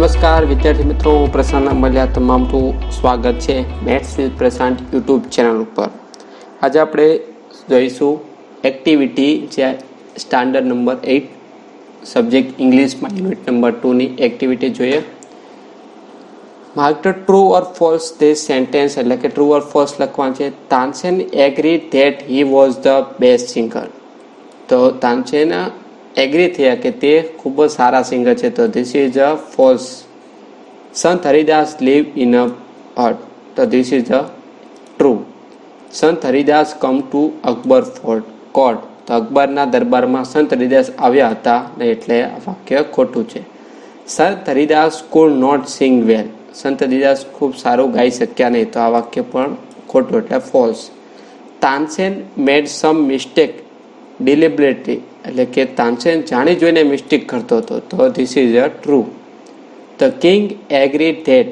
નમસ્કાર વિદ્યાર્થી મિત્રો, હું પ્રશાંત મલ્યા તમામનું સ્વાગત છે maths with Prashant YouTube channel ઉપર. આજે આપણે જોઈશું એક્ટિવિટી જે સ્ટાન્ડર્ડ નંબર 8 સબ્જેક્ટ ઇંગ્લિશમાં યુનિટ નંબર 2ની એક્ટિવિટી જોઈએ. Mark the true or false this sentence, એટલે કે ટ્રુ ઓર ફોલ્સ લખવાનું છે. Tansen agree that he was the best singer. તો તાનસેન એગ્રી થયા કે તે ખૂબ જ સારા સિંગર છે. તો this is a false. Sant Haridas live in a hut. તો this is a true. Sant Haridas come to Akbar court. તો અકબરના દરબારમાં સંત હરિદાસ આવ્યા હતા ને, એટલે આ વાક્ય ખોટું છે. સંત હરિદાસ કુડ નોટ સિંગ વેલ. સંત હરિદાસ ખૂબ સારું ગાઈ શક્યા નહીં. તો આ વાક્ય પણ ખોટું, એટલે false. Tansen made some mistake deliberately, એટલે કે તાનસેન જાણી જોઈને મિસ્ટેક કરતો હતો. તો this is a true. The king agree that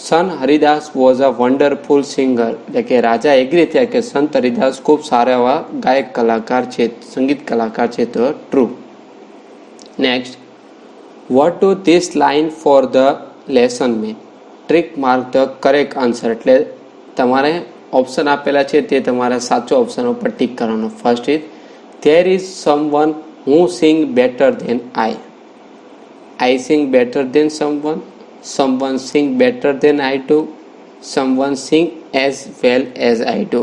Sant Haridas was a wonderful singer, એટલે કે રાજા એગ્રી થયા કે સંત હરિદાસ ખૂબ સારા એવા ગાયક કલાકાર છે, સંગીત કલાકાર છે. તો true. Next, vote two this line for the lesson May. Trick mark the correct answer, એટલે તમારે ઓપ્શન આપેલા છે તે તમારે સાચો ઓપ્શન ઉપર ટીક કરવાનો. First is there is someone who sing better than I sing better than someone sing better than I do, someone sing as well as I do.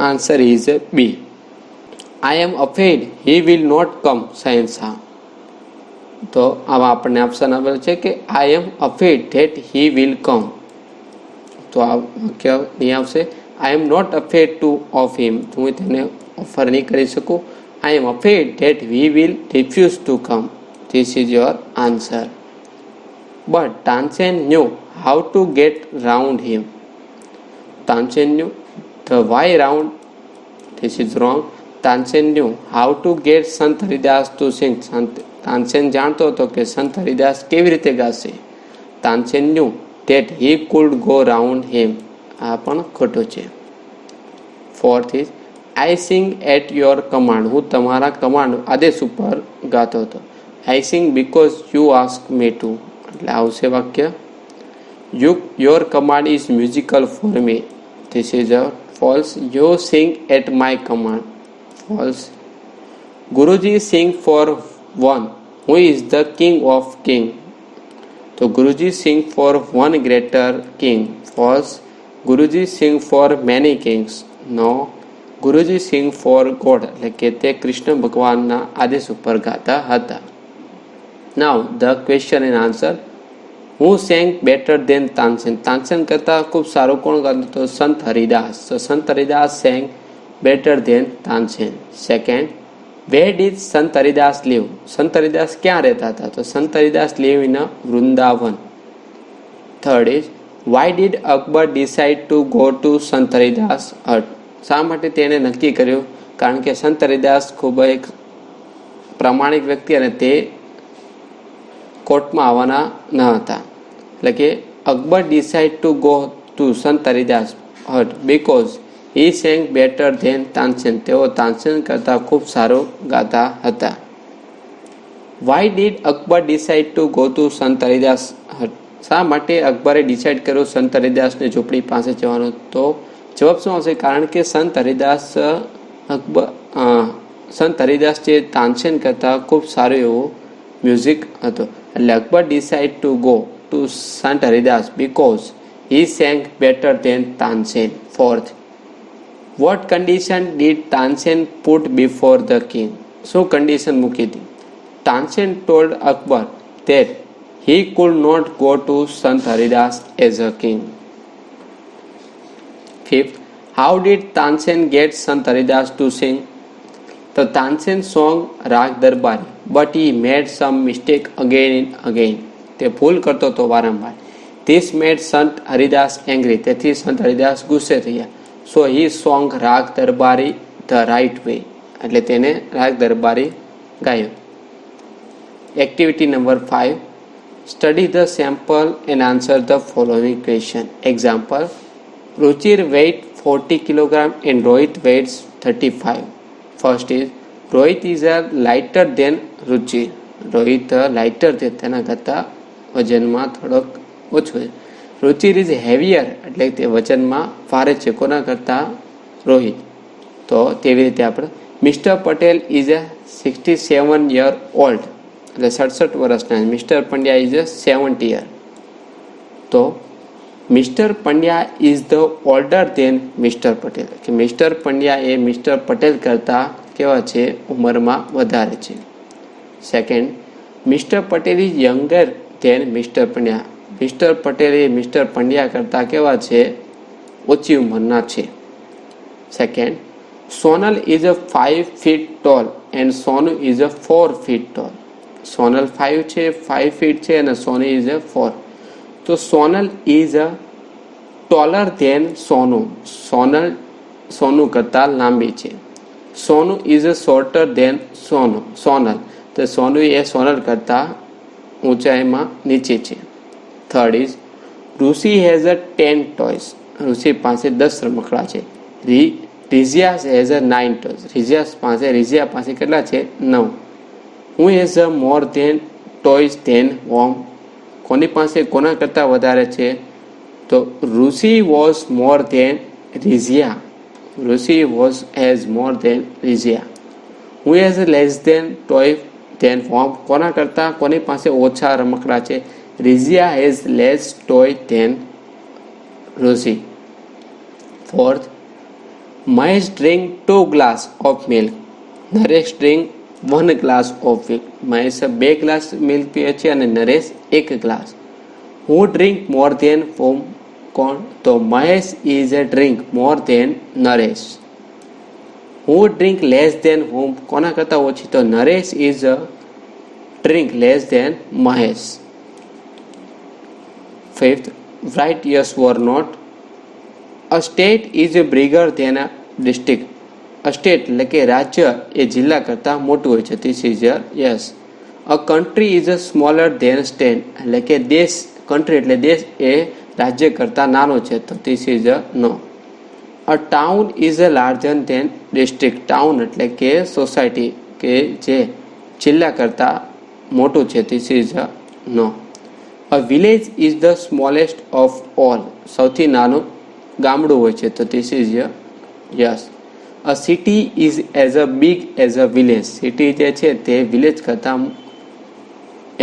Answer is B. I am afraid he will not come, શહેનશાહ. તો આમાં આપણને option આપેલ છે કે I am afraid that he will come. તો આ વાક્ય નહીં આવશે. I am not afraid of him. હું તેને ઓફર નહીં કરી શકું. I am afraid that he will refuse to come. This is your answer. But Tansen knew how to get round him. Tansen knew the way round. This is wrong. Tansen knew how to get Sant Haridas to sing. Tansen જાણતો હતો કે સંત હરિદાસ કેવી રીતે ગાશે. Tansen knew that he could go round him. આ પણ ખોટું છે. Fourth is I sing at your command. હું તમારા કમાન્ડ આદેશ ઉપર ગાતો હતો. I sing because you ask me to. એટલે આવશે વાક્ય your command is musical for me. This is a false. You sing at my command. False. Guruji sing for one who is the king of king. તો Guruji sing for one greater king. False. Guruji sing for many kings. No. Guruji sing for god, એટલે કે તે કૃષ્ણ ભગવાનના આદેશ ઉપર ગાતા હતા. Now the question and answer. Who sang better than Tansen. Tansen કરતાં ખૂબ સારું કોણ ગાતું? તો સંત હરિદાસ. તો Sant Haridas sang better than Tansen. Second, where did Sant Haridas leave. સંત હરિદાસ ક્યાં રહેતા હતા? તો Sant Haridas live in Vrindavan. Third is why did Akbar decide to go to Sant Haridas હટ. શા માટે તેણે નક્કી કર્યું? કારણ કે સંત હરિદાસ ખૂબ એક પ્રામાણિક વ્યક્તિ અને તે કોર્ટમાં આવવાના ન હતા. એટલે કે Akbar decide to go to Sant Haridas hut because he sang better than Tansen. તેઓ તાનસેન કરતાં ખૂબ સારું ગાતા હતા. Why did Akbar decide to go to Sant Haridas હટ. શા માટે અકબરે ડિસાઇડ કર્યું સંત હરિદાસની ઝૂંપડી પાસે જવાનું? તો જવાબ શું આવશે? કારણ કે સંત હરિદાસ જે તાનસેન કરતાં ખૂબ સારું એવું મ્યુઝિક હતું. એટલે Akbar decide to go to Sant Haridas because he sang better than Tansen. Fourth, what condition did Tansen put before the king. શું કન્ડિશન મૂકી હતી? Tansen told Akbar that he could not go to Sant Haridas as a king. Fifth, how did Tansen get Sant Haridas to sing? The Tansen song Rag Darbari, but he made some mistake again and again. તે ભૂલ કરતો હતો વારંવાર. This made Sant Haridas angry. તેથી સંત હરિદાસ ગુસ્સે થયા. So he song Rag Darbari the right way. એટલે તેને રાગ દરબારી ગાયો. Activity number 5. Study the sample and answer the following question. Example, Ruchir weighs 40 kg and Rohit weighs 35. First is, Rohit is lighter than Ruchir. Rohit lighter છે, તેના કરતાં વજનમાં થોડોક ઓછો છે. રુચિર ઇઝ હેવિયર એટલે તે વજનમાં ભારે છે, કોના કરતાં? રોહિત. તો તેવી રીતે આપણે mister Patel is a 67 year old એટલે 67 વર્ષના. Mister Pandya is a 70 year. તો mister Pandya is the older than mister Patel કે મિસ્ટર પંડ્યા એ મિસ્ટર પટેલ કરતાં કેવા છે? ઉંમરમાં વધારે છે. Second, mister Patel is younger than mister Pandya. Mister Patel એ મિસ્ટર પંડ્યા કરતાં કેવા છે? ઓછી ઉંમરના છે. Second, Sonal is a 5 feet tall and Sonu is a 4 feet tall. Sonal 5 છે, 5 feet છે અને સોનુ ઇઝ અ 4. તો Sonal is a taller than Sonu. Sonu કરતાં લાંબી છે. Sonu is a shorter than Sonal. તો સોનુ એ સોનલ કરતાં ઊંચાઈમાં નીચે છે. Third is Rishi has a 10 toys. Rishi પાસે 10 રમકડા છે. Razia has a 9 toys. રિઝિયા પાસે કેટલા છે? 9. Who has a more than toys than whom. કોની પાસે કોના કરતાં વધારે છે? તો Rishi was more than Razia. Rishi was has more than Razia. Who has less than toy than whom. કોના કરતાં કોની પાસે ઓછા રમકડા છે? Razia has less toy than Rishi. Fourth, Mahesh drink 2 glass of milk. Naresh drink 1 glass of milk. Mahesh 2 glass milk પીએ છે અને Naresh 1 glass. Who drink more than whom. કોણ? તો Mahesh is a drink more than Naresh. Who drink less than whom. કોના કરતાં ઓછી? તો Naresh is a drink less than Mahesh. Fifth, write yes or not. A state is bigger than a district. A state એટલે કે રાજ્ય એ જિલ્લા કરતાં મોટું હોય છે. This is yes. A country is a smaller than state એટલે કે દેશ, કન્ટ્રી એટલે દેશ એ રાજ્ય કરતાં નાનો છે. તો this is no. A town is a larger than district. Town એટલે કે સોસાયટી કે જે જિલ્લા કરતાં મોટું છે. This is no. A village is the smallest of all. સૌથી નાનું ગામડું હોય છે. તો this is yes. A city is as a big as a village. City જે છે તે વિલેજ કરતાં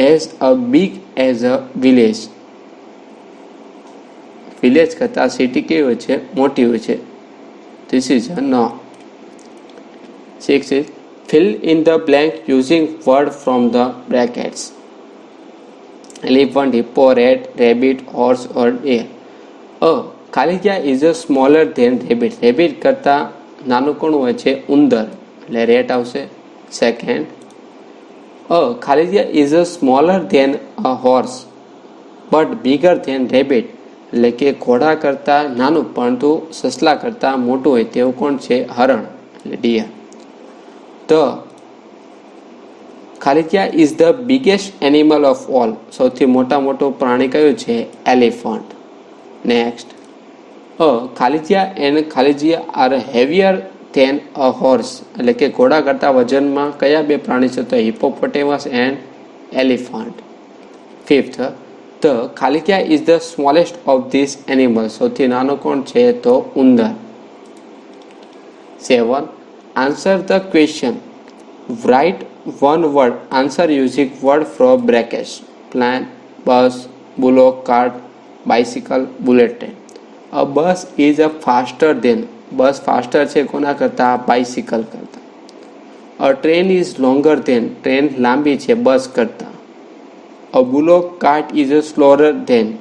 as a big as a village. Village કરતાં સિટી કેવી હોય છે? મોટી હોય છે. This is no. 6 is fill in the blank using word from the brackets. Elephant, hippo, rat, rabbit, horse or deer. ખાલી જગ્યા is a smaller than rabbit. Rabbit કરતાં નાનું કોણ હોય છે? ઉંદર એટલે રેટ આવશે. સેકન્ડ, ખાલી જગ્યા is a smaller than a horse but bigger than rabbit એટલે કે ઘોડા કરતાં નાનું પરંતુ સસલા કરતાં મોટું હોય તેવું કોણ છે? હરણ એટલે ડિયર. ધ ખાલી જગ્યા is the biggest animal of all. સૌથી મોટું પ્રાણી કયું છે? એલિફન્ટ. નેક્સ્ટ, ખાલી જગ્યા એન્ડ ખાલી જગ્યા are heavier than a horse એટલે કે ઘોડા કરતાં વજનમાં કયા બે પ્રાણી છે? તો hippopotamus and elephant. Fifth, the ખાલી જગ્યા is the smallest of this animal. સૌથી નાનો કોણ છે? તો ઉંદર. 7, answer the question. Write one word answer using word from brackets. Plane, bus, bullock cart, bicycle, bullet train. A bus is a faster than. Bus faster છે કોના કરતાં? Bicycle કરતાં. A train is longer than. Train લાંબી છે bus કરતાં. A bullock cart is a slower than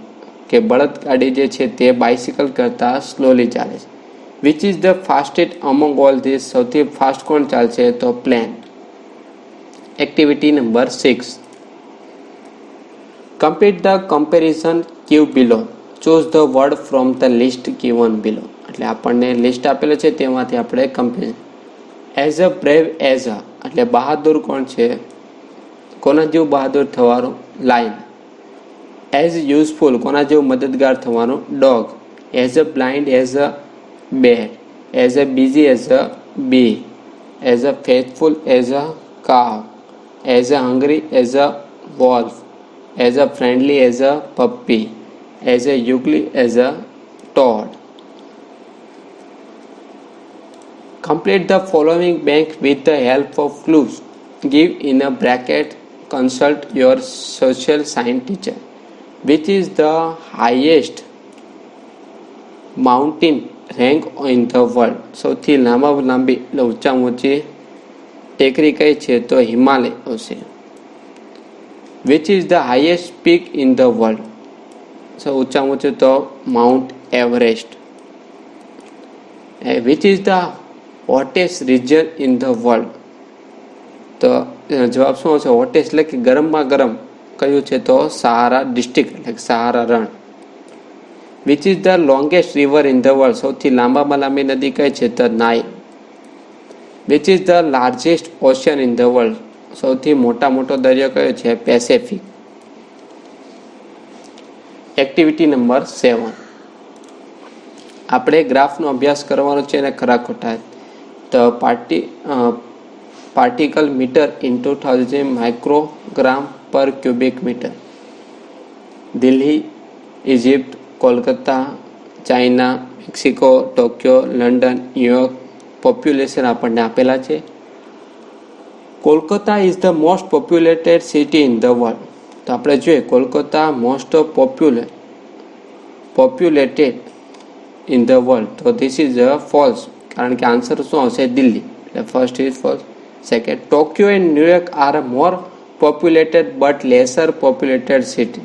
કે બળદગાડી જે છે તે બાઇસિકલ કરતાં સ્લોલી ચાલે છે. Which is the fastest અમંગ all this. સૌથી ફાસ્ટ કોણ ચાલશે? તો plane. Activity number 6. Complete the comparison give below. Choose the word from the list given below. એટલે આપણને લિસ્ટ આપેલું છે તેમાંથી આપણે comparison. As a brave as a એટલે બહાદુર કોણ છે? કોના જેવું બહાદુર થવાનું? લાયન. એઝ યુઝફુલ કોના જેવું મદદગાર થવાનું? Dog. As a blind as a bear. As a busy as a bee. As a faithful as a cow. as a hungry as a wolf, as a friendly as a puppy, as a ugly as a toad. Complete the following blank with the help of clues. Give in a bracket, consult your social science teacher. Which is the highest mountain rank in the world? સૌથી લાંબી ઊંચામાં ઊંચી ટેકરી કઈ છે? તો હિમાલય આવશે. Which is the highest peak in the world? ઊંચામાં ઊંચું તો mount Everest. Which is the hottest region in the world? તો જવાબ શું આવશે? હોટેસ્ટ એટલે કે ગરમમાં ગરમ કયું છે? તો સહારા ડિસ્ટ્રિક્ટ એટલે સહારા રણ. Which is the longest river in the world? સૌથી લાંબામાં લાંબી નદી કઈ છે? તો Nile. Which is the largest ocean in the world? સૌથી મોટો દરિયો કયો છે? પેસેફિક. Activity number 7. આપણે ગ્રાફનો અભ્યાસ કરવાનો છે અને ખરા ખોટા. તો particle meter into 1000 microgram per cubic meter. Delhi, Egypt, Kolkata, China, Mexico, Tokyo, London, New York population આપણને આપેલા છે. Kolkata is the most populated city in the world. તો આપણે જોઈએ Kolkata most populated in the world. તો ધીસ ઇઝ ફોલ્સ, કારણ કે આન્સર શું આવશે? દિલ્હી. એટલે first is false. Second, Tokyo and New York are more populated but lesser populated city.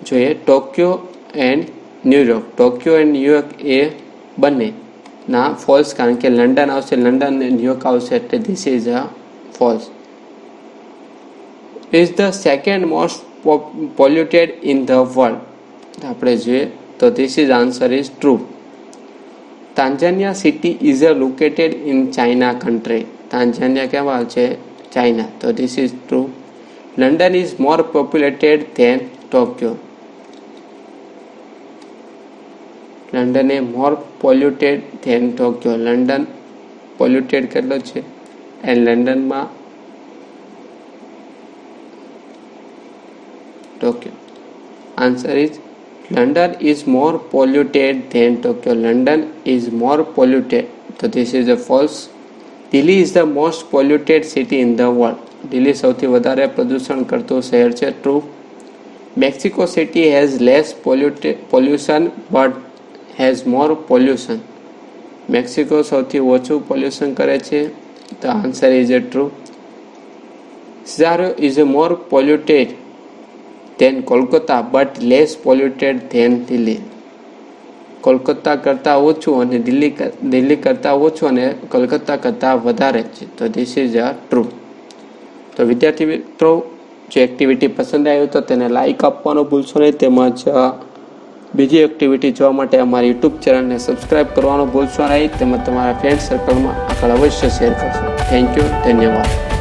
જોઈએ Tokyo and New York. Tokyo and New York એ બંને ના ફોલ્સ, કારણ કે લંડન આવશે, લંડન અને ન્યુયોર્ક આવશે, એટલે this is a false. Is the second most polluted in the world? આપણે જોઈએ તો this is answer is true. Tanzania city is located in China country. Tanzania કેવા છે? ચાઇના. તો this is true. London is more populated than Tokyo. London એ more polluted than Tokyo. London polluted કેટલો છે? And લંડનમાં Tokyo. Answer is London is more polluted than Tokyo. London is more polluted. So this is a false. Delhi is the most polluted city in the world. Delhi સૌથી વધારે પ્રદૂષણ કરતું શહેર છે. True. Mexico City has less pollution but has more pollution. Mexico સૌથી ઓછું pollution કરે છે. તો answer is a true. Cesario is a more polluted then Kolkata but less polluted than Delhi. Kolkata કરતાં ઓછું અને દિલ્હી કરતાં ઓછું અને કોલકાતા કરતાં વધારે છે. તો ધીસ ઇઝ અ ટ્રુ. તો વિદ્યાર્થી મિત્રો, જે એક્ટિવિટી પસંદ આવી તો તેને લાઇક આપવાનું ભૂલશો નહીં, તેમજ બીજી એક્ટિવિટી જોવા માટે અમારી યુટ્યુબ ચેનલને સબસ્ક્રાઈબ કરવાનું ભૂલશો નહીં, તેમજ તમારા ફ્રેન્ડ સર્કલમાં આગળ અવશ્ય શેર કરશો. Thank you. ધન્યવાદ.